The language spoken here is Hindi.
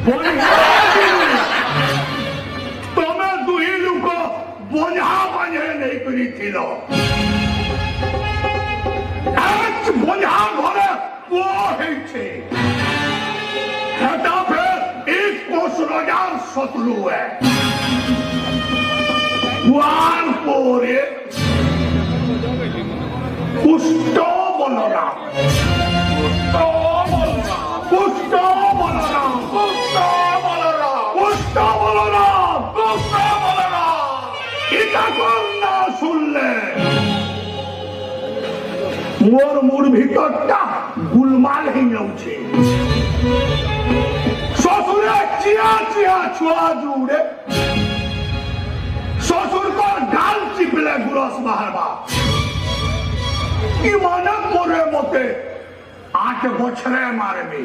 तमे दुई लोक बोझा बांधे नहीं करी थिलो आज बोझा घरे वो हेछे हेटा फिर एक कोस रजार शत्रु है वार पोरे पुष्ट बलराम पुष्ट बलराम पुष्ट बलराम पुष्ट बलराम पुष्ट बलराम इता करना सुनले मोर मुर भीतरटा गुलमाल ही जाउछे ससुरे चिया चिया छुआ जुड़े ससुर को गाल चिपले गुरस बाहरबा कि माने मोरे मते 8 बछरे मारबे